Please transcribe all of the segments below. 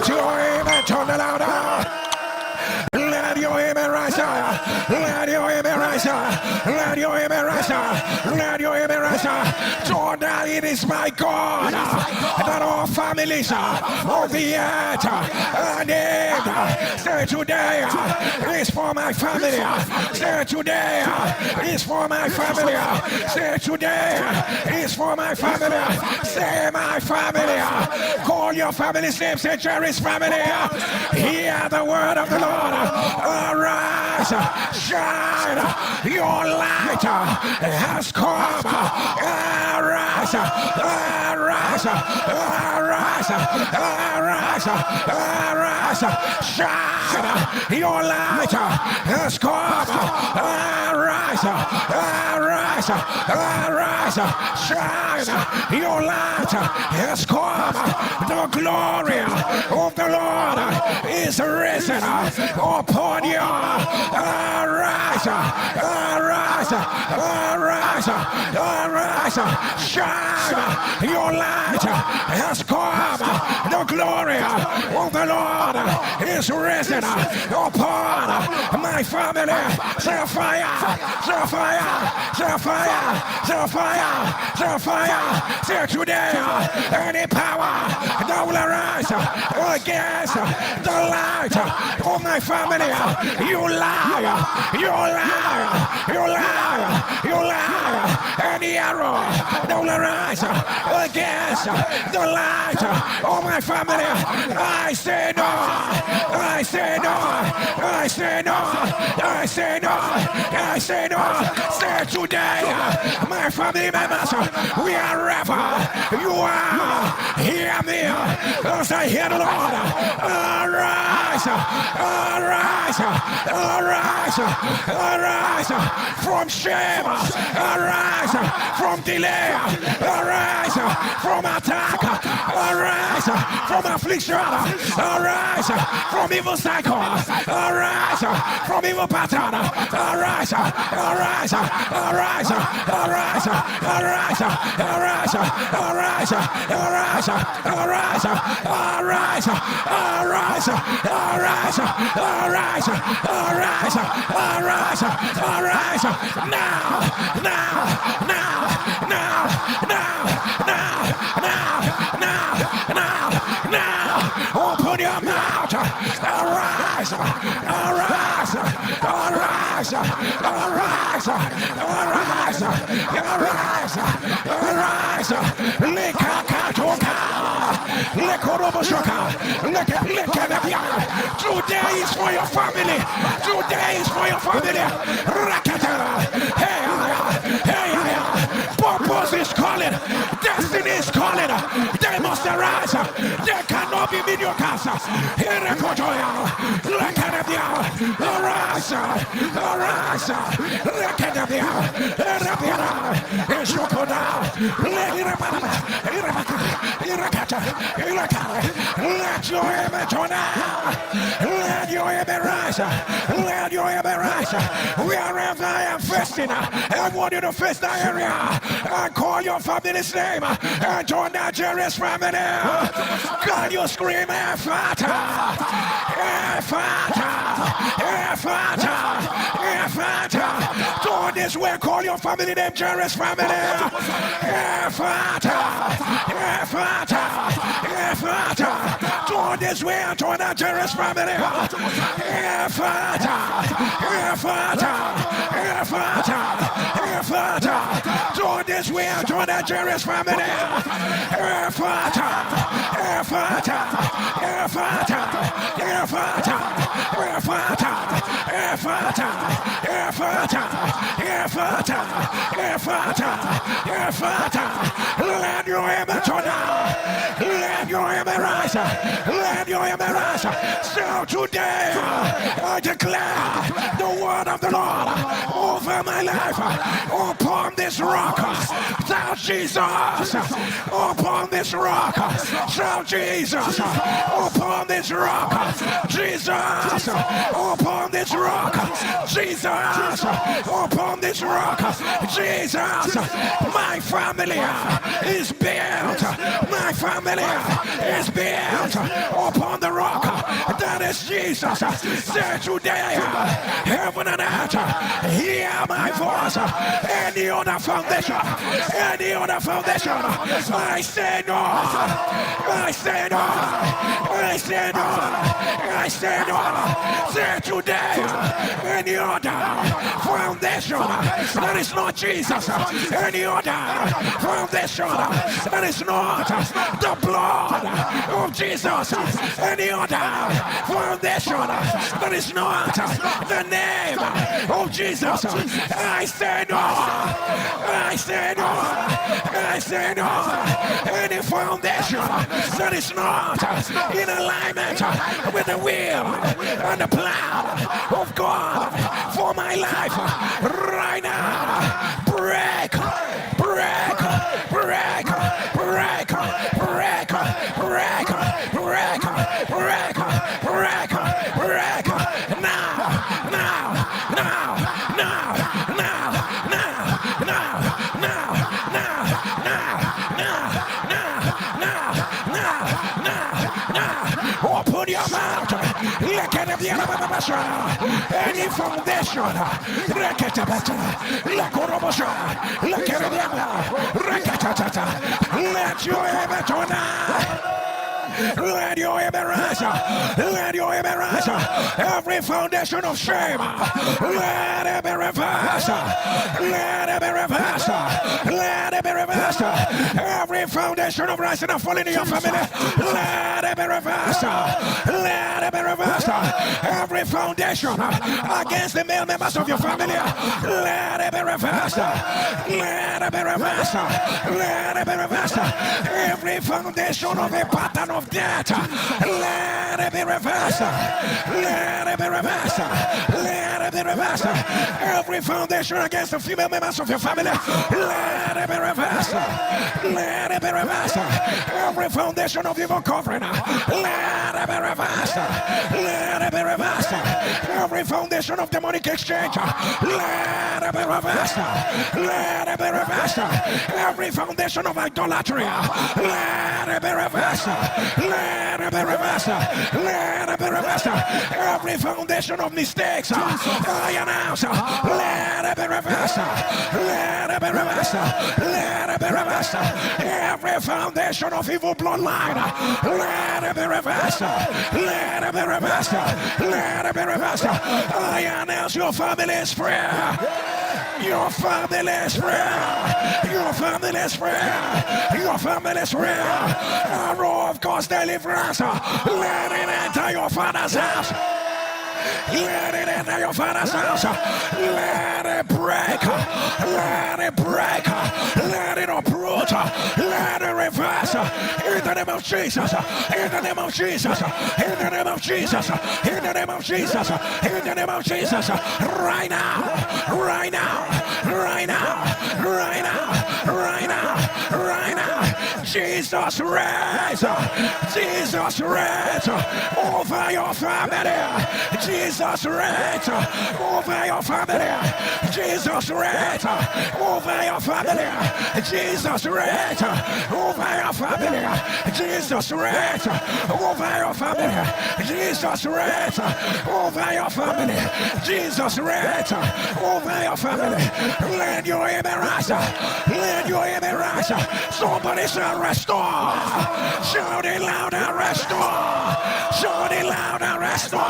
Let your amen turn louder. Let your amen rise up. Let your amen rise up. Let your amen rise up. Let your amen rise up. Jordan, it is my God that all families of the earth are named. Say today is for my family. Say today is for my family. Say today is for my family. Say my family. Call your family's name. Say Jerry's family. Hear the word of the Lord. Arise, shine, your light has come. Arise, arise, arise, arise, arise, shine, your light has come. Arise, arise, arise, shine, your light has come. The glory of the Lord is risen upon you. Arise, arise, arise, arise, shine, your light has come. The glory of the Lord is risen upon my family. Say fire, say fire, say fire, say fire, say fire. Say today, any power that will arise against the light of my family, you liar, you liar, you liar, you liar. Any arrow that will arise against the light of my family, I say no, I say no, I say no, I say no, I say no. Say today, my family members, we are wherever you are, hear me as I hear the Lord. Arise, arise, arise, arise from shame, arise from delay, arise from attack, arise from affliction, arise from evil cycle, arise from evil pattern, arise, arise, arise, arise, arise, arise, arise, arise, arise, arise, arise, arise, arise, arise, arise, arise, now, now, now, now, now, now, now, now, now, now, open your mouth, arise, arise, arise, arise, arise, arise, arise, Lekakatoka, Lekoroboshoka, Lekanapia. Today is for your family. Today is for your family. Rakata. Hey, hey, purpose is calling. Destiny is calling. They must arise. They cannot be mediocre. Herekotoya. Lekanapia. Arise. Arise. Lekanapia. Rapira. Eshokoda. Let your amen turn out. Let your amen rise. Let your amen rise. Wherever I am facing, I want you to face that area and call your family's name and join Nigeria's family. Can you scream Ephata? Ephata! Ephata! Ephata! Turn this way, call your family name, Nigeria's family. Ephata! Ephata! Ephata! Turn this way and join Nigeria's family. Ephata! Ephata! Ephata! Ephata! Turn this way and join Nigeria's family. Ephata! Ephata! Ephata! Ephata! Ephata! Ephata! Ephata! Ephata! Ephata! Ephata! Let your amen turn out. Let your amen rise. Let your amen rise. So today I declare the word of the Lord over my life. Upon this rock, thou Jesus. Upon this rock, thou Jesus. Upon this rock, Jesus, upon this rock, Jesus, upon this rock, Jesus, my family is built, my family is built upon the rock, that is Jesus. Say today, heaven and earth, hear my voice. Any other foundation, I say no, I say no, I say no, I say no. Say today, any other foundation that is not Jesus, any other foundation that is not the blood of Jesus, any other foundation that is not the name of Jesus, I say no, I say no, I say no. Any foundation that is not in alignment with the will and the plan of God for my life right now, break, break, break, break, break, break, break, break, break, break, now, now, now, now, now, now, now, now, now, now, open your mouth. Any foundation, let your heaven tonight. Let your heaven rise. Let your heaven rise. Every foundation of shame, let it be reversed. Let it be reversed. Let it be reversed. Every foundation of rising and falling in your family, let it be reversed. Let it be reversed. Every foundation against the male members of your family, let it be reversed. Let it be reversed. Let it be reversed. Every foundation of a pattern of death, let it be reversed. Let it be reversed. Let it be reversed. Every foundation against the female members of your family, let it be reversed. Let it be reversed. Every foundation of evil covering, let it be reversed. Let it be reversed. Every foundation of demonic exchange, let it be reversed. Let it be reversed. Every foundation of idolatry, let it be reversed. Let it be reversed. Let it be reversed. Every foundation of mistakes, I announce, let it be reversed. Let it be reversed. Let it be reversed. Every foundation of evil bloodline, let it be reversed. Let it be reversed. Let it be reversed. I announce your family is free. Your family is free. Your family is free. Your family is free. Arrow of God's deliverance. Let it enter your father's house. Let it enter your father's house. Let it break. Let it break. Let it uproot. Let it reverse. In the name of Jesus. In the name of Jesus. In the name of Jesus. In the name of Jesus. In the name of Jesus. Right now. Right now. Right now. Right now. Right now. Right now. Jesus reigns. Jesus reigns over your family. Jesus reigns over your family. Jesus reigns over your family. Jesus reigns over your family. Jesus reigns over your family. Jesus reigns over your family. Jesus reigns over your family. Let your amen rise. Let your amen rise. Somebody shall restore. Shout it louder, restore. Shout it louder, restore.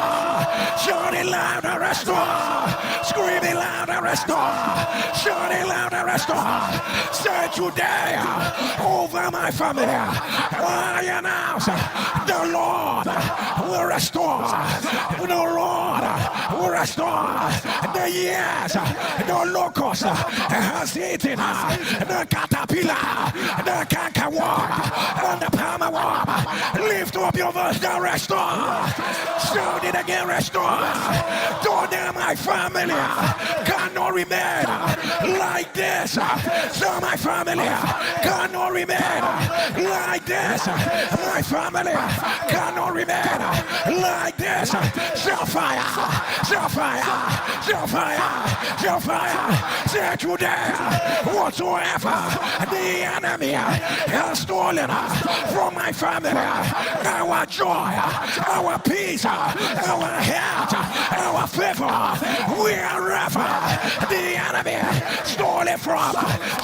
Shout it louder, restore. Scream it louder, restore. Shout it louder, restore. Say today over my family, I announce the Lord will restore. The Lord will restore the years the locust has eaten, the caterpillar, the cankerworm, and the palmer worm. Lift up your voice, the restore. Shout it again, restore. Today my family can cannot remain like this. So my family cannot remain like this. My family cannot remain like this. Shall fire, shall fire, shall fire, shall fire. Say today, whatsoever the enemy has stolen from my family, our joy, our peace, our health, our favor, wherever the enemy stole it from,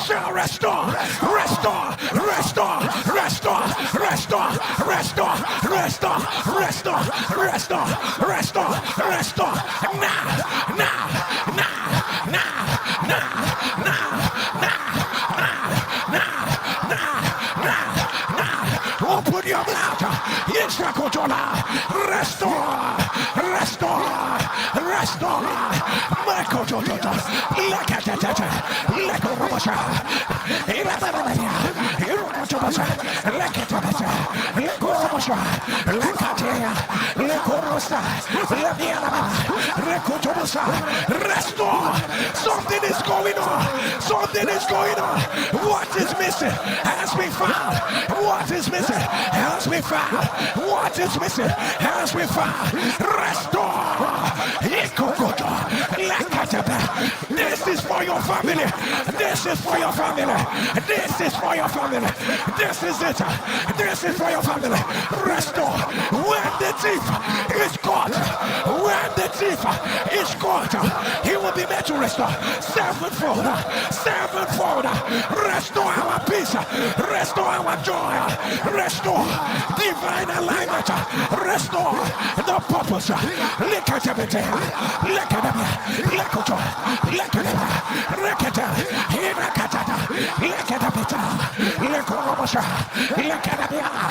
shall restore, restore, restore, restore, restore, restore, restore, restore, restore, restore, restore, now, now, now, now, now, now, now, now, now, now, open your mouth, restore, restore, restore, Makotota, Lakatata, Lakorobasha, Lakatata, Lakorobasha, Lakatea, Lakorosa, Laviana, Rekotosa, restore. Something is going on. Something is going on. What is missing has been found. What is missing has been found. What is missing has been found. Restore. This is for your family. This is for your family. This is for your family. This is it. This is for your family. Restore. When the thief is caught, when the thief is caught, he will be made to restore. Sevenfold. Sevenfold. Restore our peace. Restore our joy. Restore divine alignment. Restore the purpose. Look at everything. Look at them. Look at them. Look at them. Look at them. Look at them. Look at them. Look at them. Look at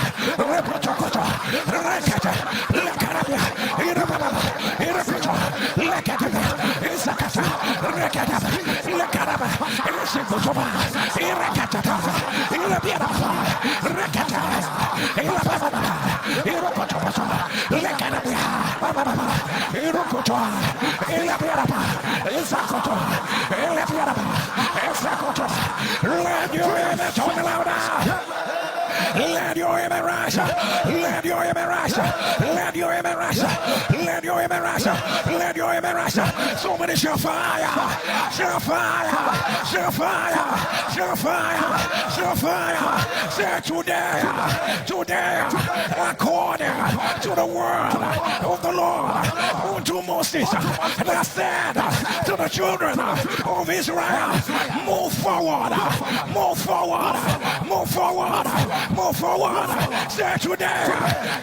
them. Let your amen rise. Let your amen rise. Let your amen rise. Let your amen rise. Let your amen rise. Somebody shall fire. Shall fire. Shall fire. Shall fire. Shall fire. Say today. Today. According to the word of the Lord. Unto Moses. That said to the children of Israel. Move forward. Move forward. Move forward. Move forward. Say today,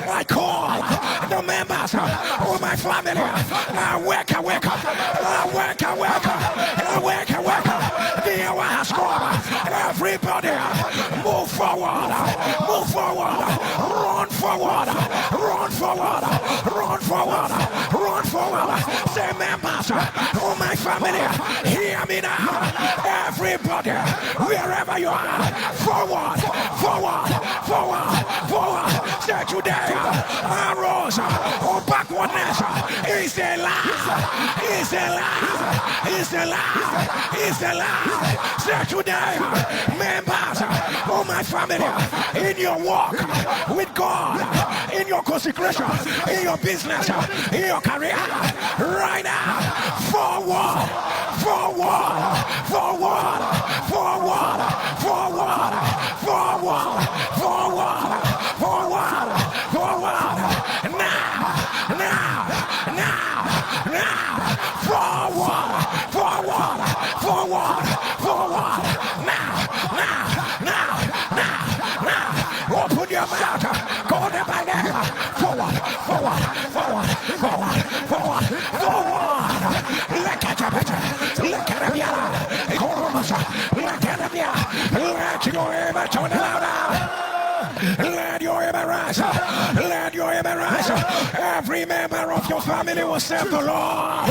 I call the members of my family. Awake, awake, awake, awake, awake, awake. The hour has come. Everybody, move forward, move forward, run forward, run forward, run forward, run forward. Say members of my family, hear me now. Everybody, wherever you are, forward, forward, forward, forward. Say today, arrows or backwardness is a lie, is a lie, is a lie, is a lie. Say today, members of my family, in your walk with God, in your consecration, in your business, in your career, right now, forward, forward, forward, forward, forward, forward, forward, forward, forward, now, now, now, now, forward, forward, forward, forward, now, now, now, now, now. Open your mouth, call them by name. Forward, forward, forward, forward, forward, forward. Look at them, look at them, look at them, let your amen turn louder. Let your amen rise. Let your amen rise. Every member of your family will serve the Lord.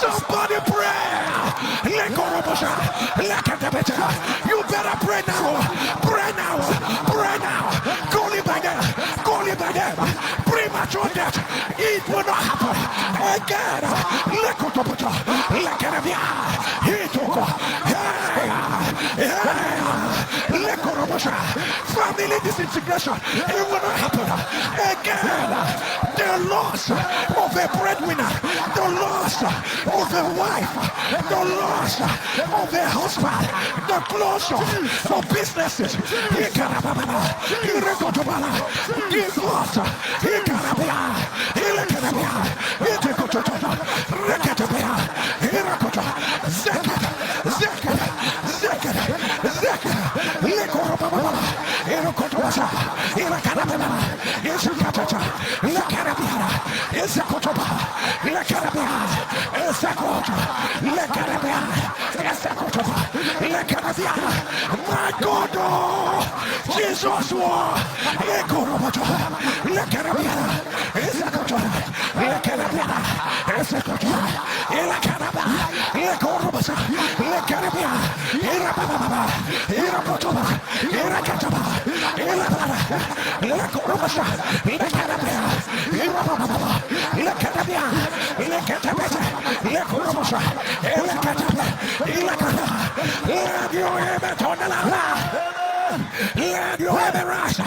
Somebody pray. You better pray now. Pray now. Pray now. Call it by them. Call it by them. Premature death. It will not happen again. Family disintegration. It will not happen again. The loss of a breadwinner, the loss of a wife, the loss of a husband, the closure of businesses. My God, Jesus war. Let your heaven rise.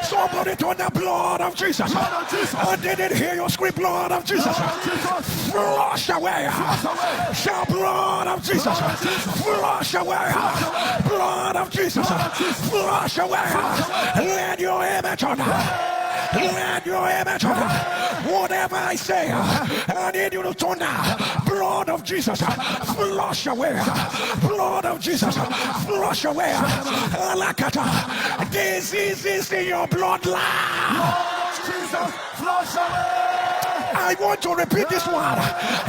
Somebody turn the blood of Jesus. I didn't hear you scream, blood of Jesus. Flush away. Shout, blood of Jesus. Flush away. Blood of Jesus. Flush away. Let your heaven turn. Let your image on. Whatever I say, I need you to turn down. Blood of Jesus, flush away. Blood of Jesus, flush away. Alakata, disease is in your bloodline. Blood of Jesus, flush away. I want to repeat this one.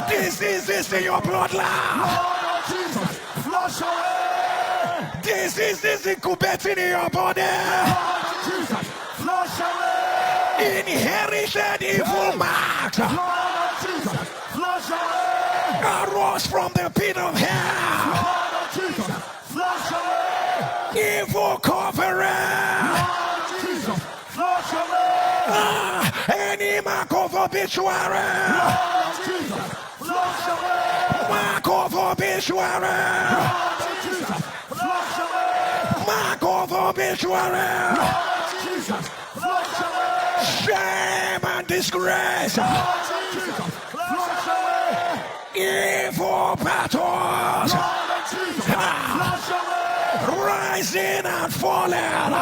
Disease is in your bloodline. Blood of Jesus, flush away. Disease is incubating in your body. Blood of Jesus, flush away. Inherited evil marks. Blood of Jesus, flush away. Arose from the pit of hell. Blood of Jesus, flush away. Evil covering. Blood of Jesus, flush away. Any mark of obituary. Blood of Jesus, flush away. Mark of obituary. Blood of Jesus, flush away. Mark of obituary. Blood of Jesus, flush away. Shame and disgrace. Evil battles. Rising and falling.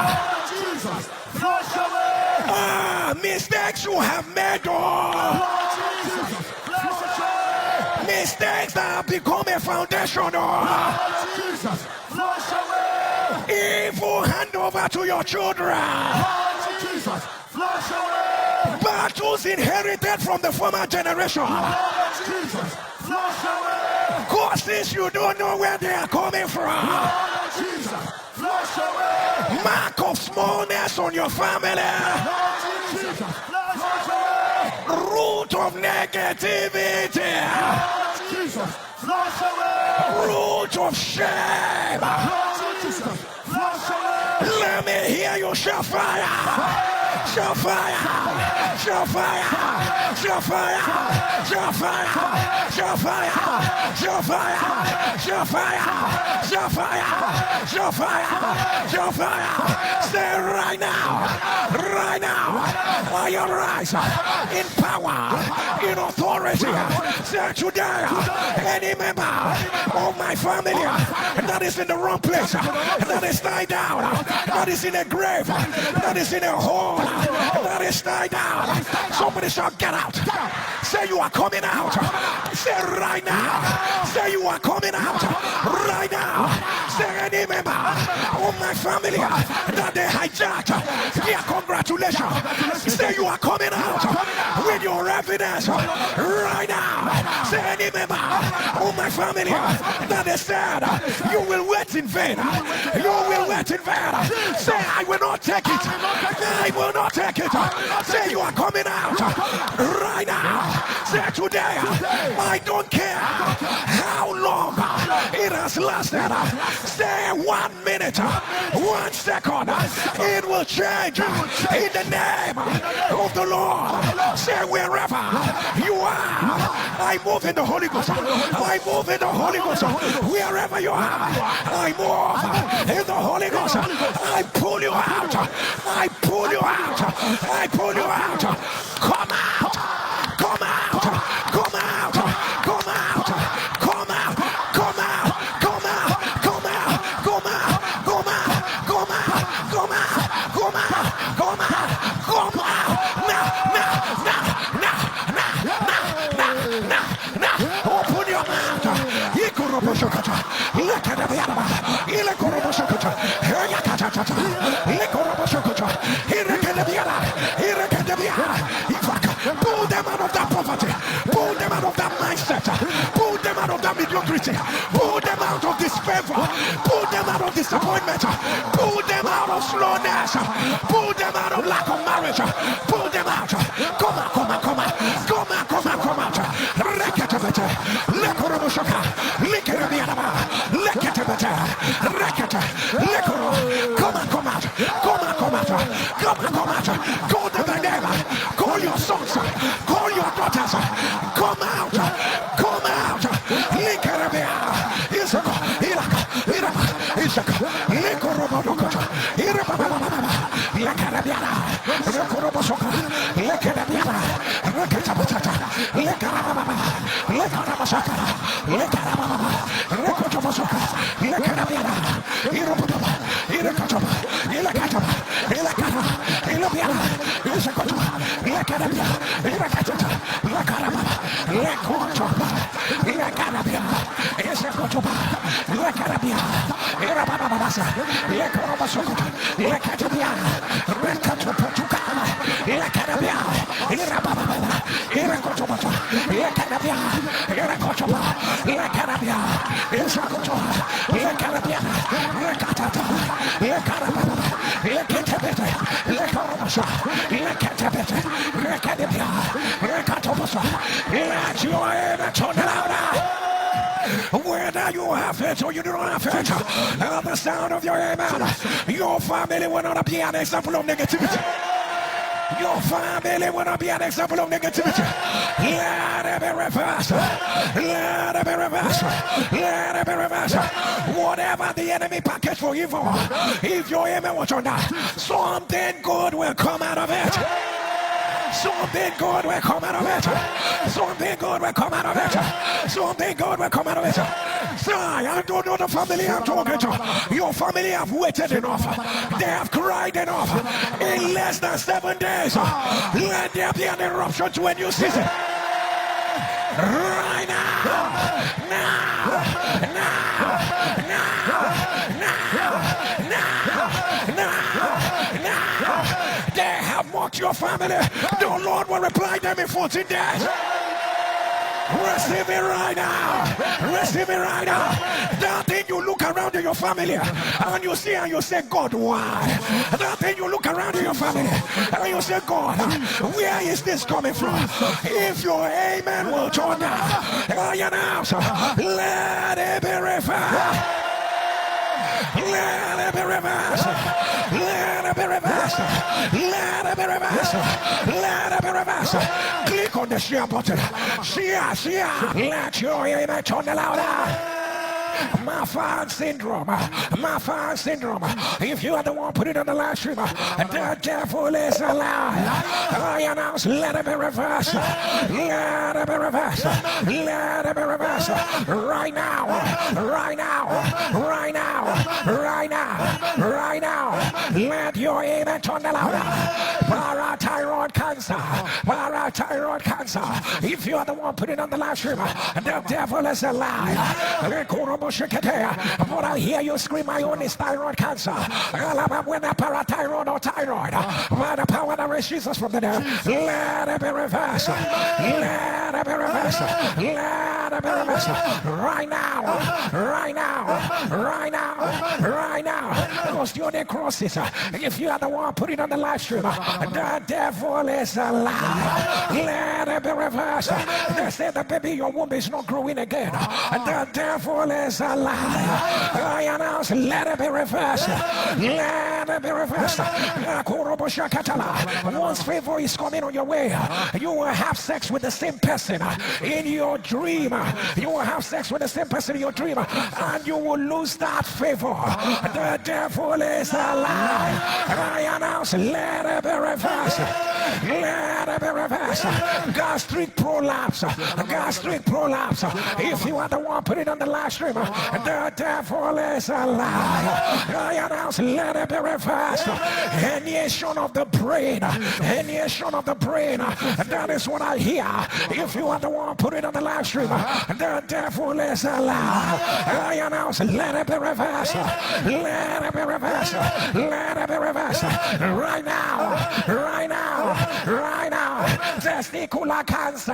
Mistakes you have made. Mistakes that have become a foundation. Evil handover to your children. Flush away. Battles inherited from the former generation. Jesus, flush away. Causes you don't know where they are coming from. Jesus, flush away. Mark of smallness on your family. Jesus, flush away. Root of negativity. Jesus, flush away. Root of shame. Jesus, flush away. Let me hear you shout fire. Show fire! Show fire! Show fire! Show fire! Show fire! Show fire! Show fire! Show fire! Show fire! Show fire! Say right now! Right now! I arise in power, in authority. Say today, any member of my family that is in the wrong place, that is tied down, that is in a grave, that is in a hole, that is tied down. Somebody shall get out. Say you are coming out. Say right now. Say you are coming out. Right now. Say any member of my family that they hijacked. Yeah, congratulations. Say you are coming out with your evidence right now. Say any member of my family that they said you will wait in vain. You will wait in vain. Say I will not take it. I will not take it. Say you are coming out right now. Say today I don't care how long it has lasted. Say 1 minute, 1 second. It will change in the name of the Lord. Say wherever you are, I move in the Holy Ghost. I move in the Holy Ghost. Wherever you are, I move in the Holy Ghost. I pull you out. I pull you out. I pull you out. Come out. Come out. Come out. Come out. Come out. Come out. Come out. Come out. Come out. Come out. Come out. Come out. Come out. Come out. Come out. Now. Open your mouth. Look at the other. Pull them out of that poverty. Pull them out of that mindset. Pull them out of that mediocrity. Pull them out of disfavor. Pull them out of disappointment. Pull them out of slowness. Pull them out of lack of marriage. Pull them out. Come on, come on, come on. Come on, come on, come out. Rekete, lekoroboshaka, lekerabianaba, lekete, rekete, lekoro. Come on, come out. Come on, come out. Come on, come out. Call them by name. Call your sons. Call your daughters. Come out. Come out. Lekerabia. Isaka. Iraka. Iraka. Isaka. Lekorobodokota. Irababababa. Lekarabiana. Lekorobosoka. Lekarabiana. Rekatabata. Lekarababa. Lekarabasaka. Lekarababa. Rekotobosoka. Lekarabiana. Irobodaba. Irekatoba. Ilekataba. Ilekara. Ilobiana. Isakotoba. Lekarabia. Irekatata. Lekarababa. Lekotoba. Lekarabia. Isakotoba. Lekarabia. Irabababasa. Lekorobosokota. Lekatabia. Rekatopotuka. Lekarabia. Irabababa. Irekotobata. Lekarabia. Irekotoba. Lekarabia. Isakotoba. Lekarabia. Rekatata. Lekarababa. Leketabete. Lekorobosa. Leketabete. Rekadabia. Rekatobosa. Let your amen turn louder. Whether you have it or you do not have it, at the sound of your amen, your family will not be an example of negativity. Your family will not be an example of negativity. Let it be reversed. Let it be reversed. Let it be reversed. Whatever the enemy package for evil, if your amen was on that, something good will come out of it. Something good will come out of it. Something good will come out of it. Something good will come out of it. Sorry, I don't know the family I'm talking to. Your family have waited enough. They have cried enough. In less than 7 days, let there be an eruption to a new season. Right now. They have mocked your family. The Lord will reply them in 14 days. Receive it right now. Receive it right now. That thing you look around in your family and you see and you say, God, why? That thing you look around in your family and you say, God, where is this coming from? If your amen will turn down, let it be reversed. Let it be reversed. Let it be reversed. Let it be reversed. Let it be reversed. Click on the share button. Share. Let your amen turn louder. Mafan syndrome. If you are the one put it on the live stream, the devil is alive. I announce, let it be reversed. Let it be reversed. Let it be reversed. Right now. Right now. Right now. Right now. Right now. now, let your amen turn louder. Parathyroid cancer, parathyroid cancer. If you are the one putting on the live stream, the devil is a lie. But I hear you scream, my own is thyroid cancer. When a parathyroid or thyroid, by the power that raised Jesus from the dead, let it be reversed. Let it be reversed. Let it be reversed. Right now, right now, right now, right now. Osteonecrosis. If you are the one putting on the live stream, the devil is a lie. Let it be reversed. They say the baby in your womb is not growing again. The devil is a lie. I announce, let it be reversed. Let it be reversed. Once favor is coming on your way, you will have sex with the same person in your dream. You will have sex with the same person in your dream, and you will lose that favor. The devil is a lie. I announce, let it be reversed. Let it be reversed. Gastric prolapse. Gastric prolapse. If you are the one put it on the live stream, the devil is a lie. I announce, let it be reversed. Herniation of the brain. Herniation of the brain. That is what I hear. If you are the one put it on the live stream, the devil is a lie. I announce, let it be reversed. Let it be reversed. Let it be reversed. Right now. Right now. Right now. Testicular cancer.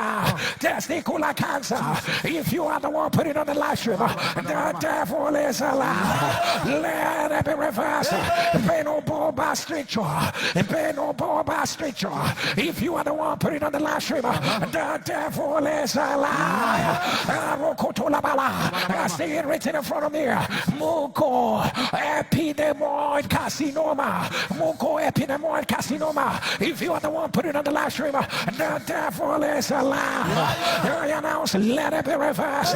Testicular cancer. If you are the one put it on the live stream, the devil is a lie. Let it be reversed. Penobulbar stricture. Penobulbar stricture. If you are the one put it on the live stream, the devil is a lie. I see it written in front of me. Muco epidemoid carcinoma. Muco epidemoid carcinoma. If you are the one put it on the live stream, the devil is a lie. I announce, let it be reversed.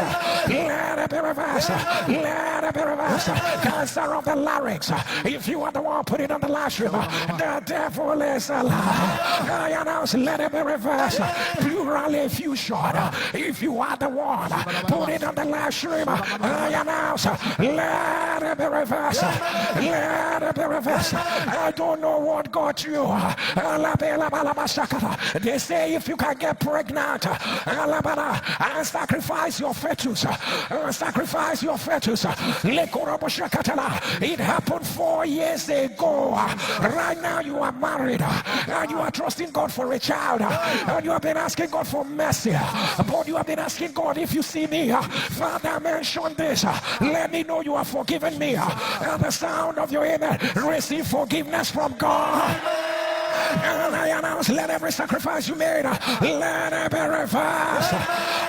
Let it be reversed. Let it be reversed. Cancer of the larynx. If you are the one put it on the live stream, the devil is a lie. I announce, let it be reversed. Pleural effusion. If you are the one put it on the live stream, I announce, let it be reversed. Let it be reversed. I don't know what got you. They say if you can get pregnant and sacrifice your fetus, sacrifice your fetus. It happened 4 years ago. Right now you are married and you are trusting God for a child, and you have been asking God for mercy, but you have been asking God, if you see me, Father, mention this, let me know you have forgiven me. And the sound of your amen, receive forgiveness from God. And I announce, let every sacrifice you made, let it be reversed.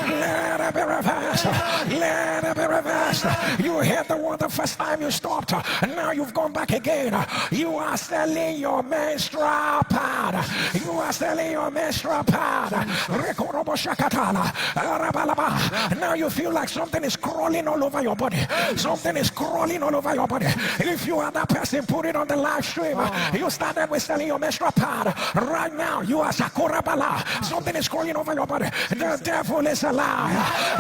Let it be reversed. Let it be reversed. You heard the word the first time you stopped, and now you've gone back again. You are selling your menstrual pad. You are selling your menstrual pad. Now you feel like something is crawling all over your body. Something is crawling all over your body. If you are that person, put it on the live stream. You started with selling your menstrual pad. Right now, you are Sakura Bala. Something is crawling over your body. The devil is a lie.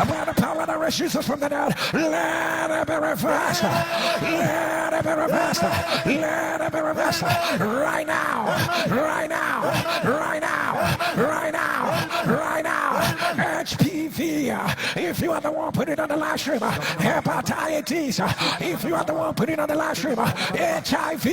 By the power that raised Jesus from the dead, let it be reversed. Let it be reversed. Let it be reversed. Right now. Right now. Right now. Right now. Right now. HPV. If you are the one put it on the live stream, hepatitis. If you are the one put it on the live stream, HIV.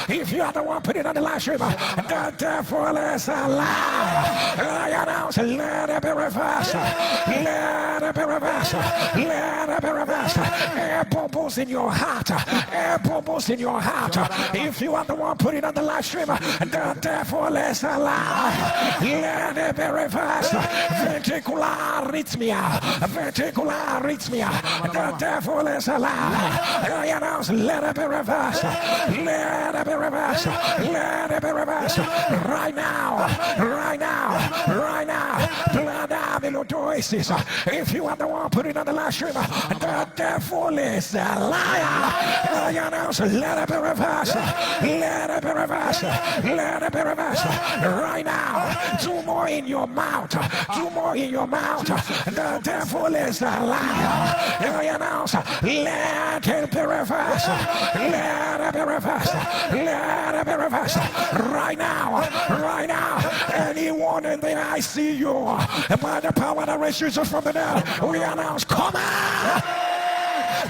If you are the one put it on the live stream, the devil is a lie. I announce, let it be reversed. Let it be reversed. Let it be reversed. Air bubbles in your heart. Air bubbles in your heart. If you are the one put it on the live stream, the devil is a lie. Let it be reversed. Ventricular arrhythmia. Ventricular arrhythmia. The devil is a lie. I announce, let it be reversed. Let it be reversed. Let it be reversed. Right now. Right now. Right now. Blood If you are the one putting on the live stream, the devil is a liar. I announce, let it be reversed. Let it be reversed. Let it be reversed. Right now, 2 more in your mouth. 2 more in your mouth. The devil is a liar. I announce, let it be reversed. Let it be reversed. Let it be reversed. Right now. Right now. Anyone in the ICU, by the power that raised Jesus from the dead, we announce, come out!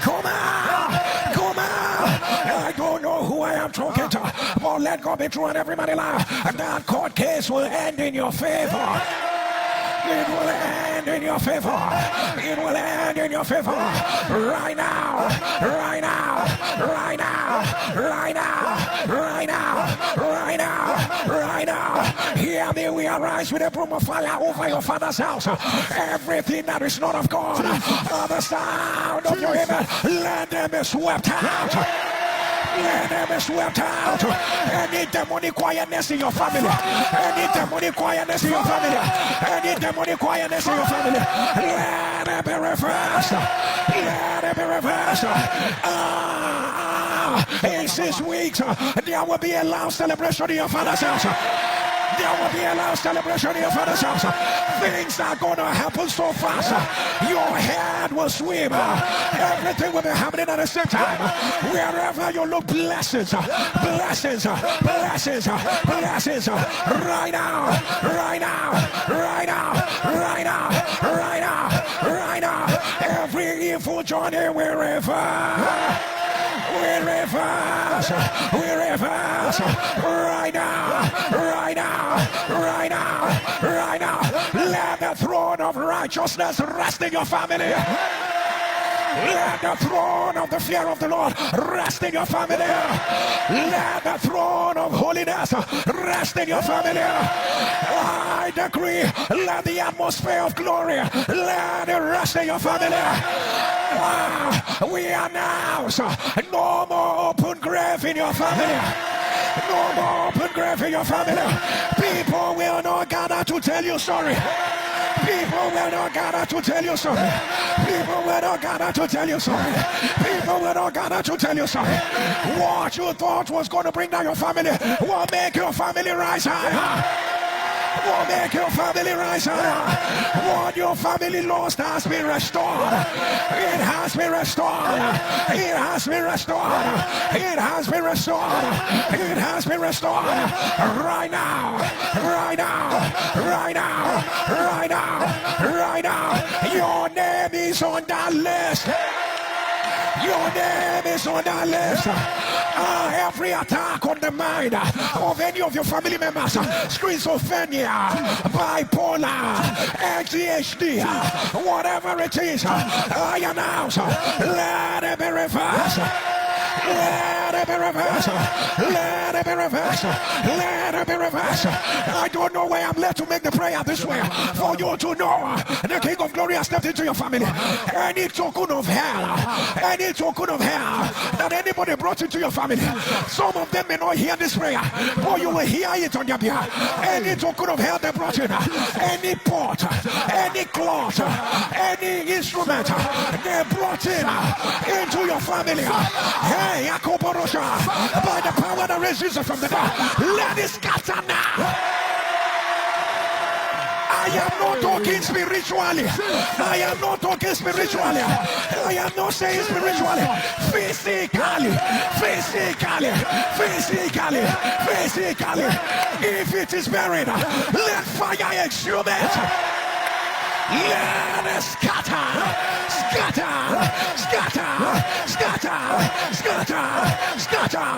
Come out! Come out! I don't know who I am talking to, but let God be true and everybody laugh. That court case will end in your favor. It will end in your favor. It will end in your favor. Right now. Right now. Right now. Right now. Right now. Right now. Right now. Hear me, we arise with a broom of fire over your father's house. Everything that is not of God, the sound of your amen, let them be swept out. Let them be swept out. Any demonic quietness in your family. Any demonic quietness in your family. Any demonic quietness in your family. Let it be reversed. Let it be reversed. In 6 weeks, there will be a loud celebration in your father's house. There will be a loud celebration in your father's house. Things are going to happen so fast. Your head will swim. Everything will be happening at the same time. Wherever you look, blessings, blessings, blessings, blessings. Right now, right now, right now, right now, right now, right now. Every evil journey will reverse. We reverse, we reverse, right now, right now, right now, right now. Let the throne of righteousness rest in your family. Let the throne of the fear of the Lord rest in your family. Let the throne of holiness rest in your family. I decree, let the atmosphere of glory, let it rest in your family. We announce no more open grave in your family. No more open grave in your family. People will not gather to tell you sorry. People will not gather to tell you sorry. People will not gather to tell you sorry. People will not gather to tell you sorry. What you thought was going to bring down your family will make your family rise higher. Will make your family rise higher. What your family lost has been restored. It has been restored. It has been restored. It has been restored. It has been restored. Right now. Right now. Right now. Right now. Right now. Your name is on that list. Your name is on that list. Every attack on the mind of any of your family members, schizophrenia, bipolar, ADHD, whatever it is, I announce, let it be reversed. Let it be reversed. Let it be reversed. Let it be reversed. I don't know why I'm led to make the prayer this way. For you to know the King of Glory has stepped into your family. Any token of hell, any token of hell that anybody brought into your family, some of them may not hear this prayer, but you will hear it on their behalf. Any token of hell they brought in, any pot, any cloth, any instrument they brought in into your family. Hey, Yakoborosha, by the power that raises Jesus from the dead, let it scatter now. I am not talking spiritually. I am not talking spiritually. I am not saying spiritually. Physically. Physically. Physically. Physically. If it is buried, let fire exhume it. Let it scatter. Scatter. Scatter. Scatter. Scatter. Scatter.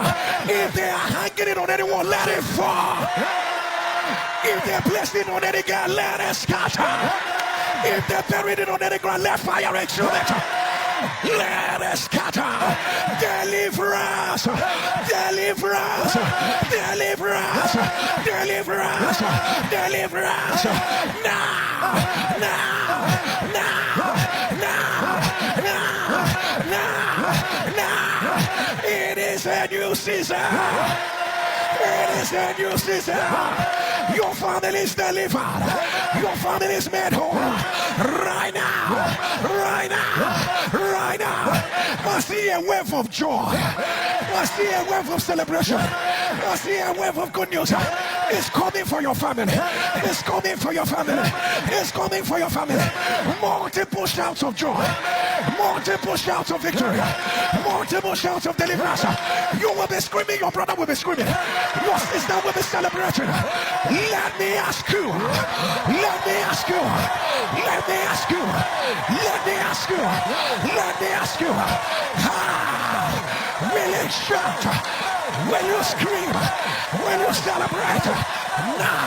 If they are hanging it on anyone, let it fall. If they're placed it on any girl, let it scatter. If they're buried it on any ground, let fire exhume it. Let us scatter. Deliverance. Deliverance. Deliverance. Deliverance. Deliverance. Now. Now. Now. Now. Now. Now. It is a new season. It is a new season. Your family is delivered. Your family is made whole. Right now. Right now. Right now. I see a wave of joy. I see a wave of celebration. I see a wave of good news. It's coming for your family. It's coming for your family. It's coming for your family. Multiple shouts of joy. Multiple shouts of victory. Multiple shouts of deliverance. You will be screaming. Your brother will be screaming. Your sister will be celebrating. Let me ask you. Let me ask you. Let me ask you. Let me ask you. Let me ask you. Will you shout? Will you scream? Will you celebrate? Now,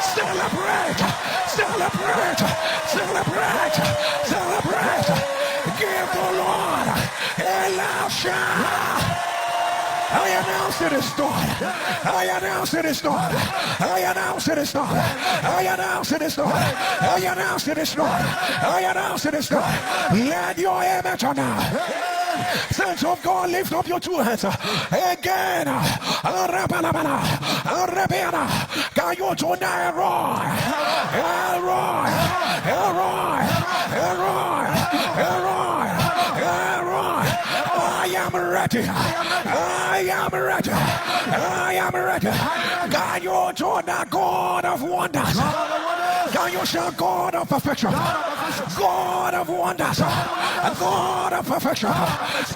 celebrate, celebrate, celebrate, celebrate. Give the Lord a loud shout. I announce it is done. I announce it is done. I announce it is done. I announce it is done. I announce it is done. I announce it is done. Let your image on now. Saints of God, lift up your two hands again. Can you join Elroy? Elroy, Elroy, Elroy, Elroy, Elroy. I am ready. I am ready. I am ready. Can you join the God of wonders? Can you shout God of perfection? God of wonders. God of perfection.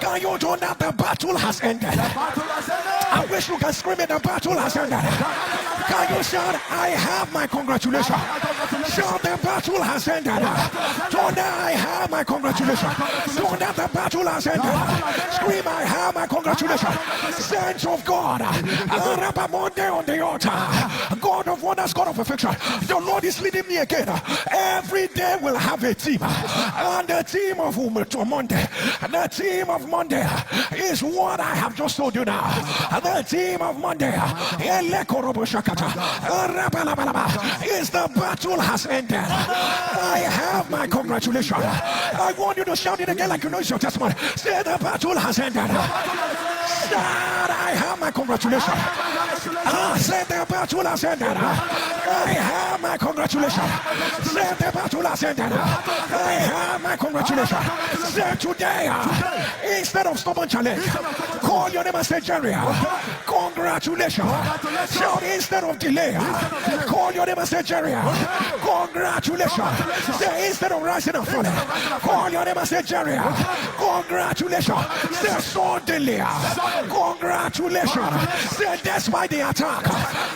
Can you do that? The battle has ended. I wish you can scream it. The battle has ended. Can you shout, I have my congratulations? Shout, the battle has ended. Don't I have my congratulations? Don't that the battle has ended. Scream, I have my congratulations. Saints of God, Monday on the altar. God of wonders, God of perfection. The Lord is leading me again. Every day we'll have a team. And the team of Monday. The team of Monday is what I have just told you now. The team of Monday is the battle has ended. I have my congratulations. I want you to shout it again like you know it's your testimony. Say the battle has ended. Shout, I have my congratulations. Say the battle has ended. I have my congratulations. Say the battle has ended. I have my congratulations. Say today, instead of stubborn challenge, call your name and say Jerry. Congratulations. Shout instead of delay. Call your name and say Jerry. Congratulations. Say instead of rising and falling. Call your name and say Jerry. Congratulations. Say suddenly. Congratulations. Say despite the attack.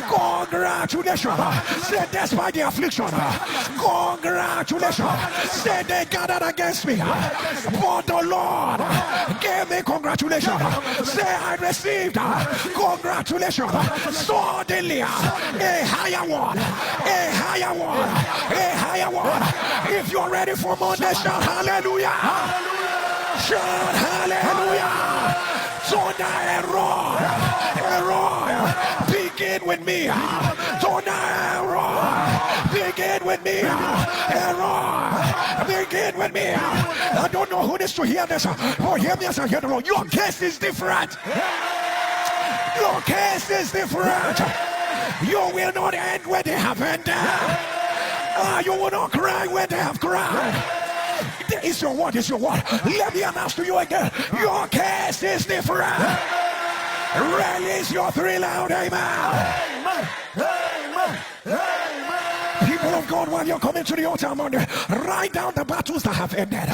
Congratulations. Say despite the affliction. Congratulations. Say they gathered against me, but the Lord gave me congratulations. Say I received congratulations. Suddenly a higher one, a higher one, a higher one. If you're ready for Monday, shout hallelujah. Shout hallelujah. Tonight, Roy, begin with me. Tonight, Roy, begin with me. Roy, begin with me. I don't know who needs to hear this. Oh, hear me as I hear the Lord. Your case is different. Your case is different. You will not end where they have ended. You will not cry where they have cried. It's your word, it's your word. Let me announce to you again. Your case is different. Release your thrill out, amen. Amen. Amen. People of God, while you're coming to the altar Monday, write down the battles that have ended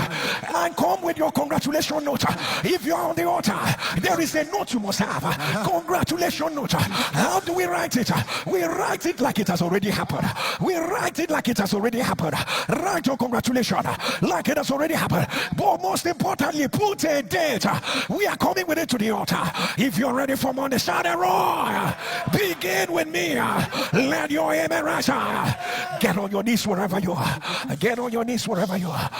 and come with your congratulation note. If you're on the altar, there is a note you must have. Congratulation note. How do we write it? We write it like it has already happened. We write it like it has already happened. Write your congratulations like it has already happened. But most importantly, put a date. We are coming with it to the altar. If you're ready for Monday, shout a roar. Begin with me. Let your amen rise. Get on your knees wherever you are. Get on your knees wherever you are.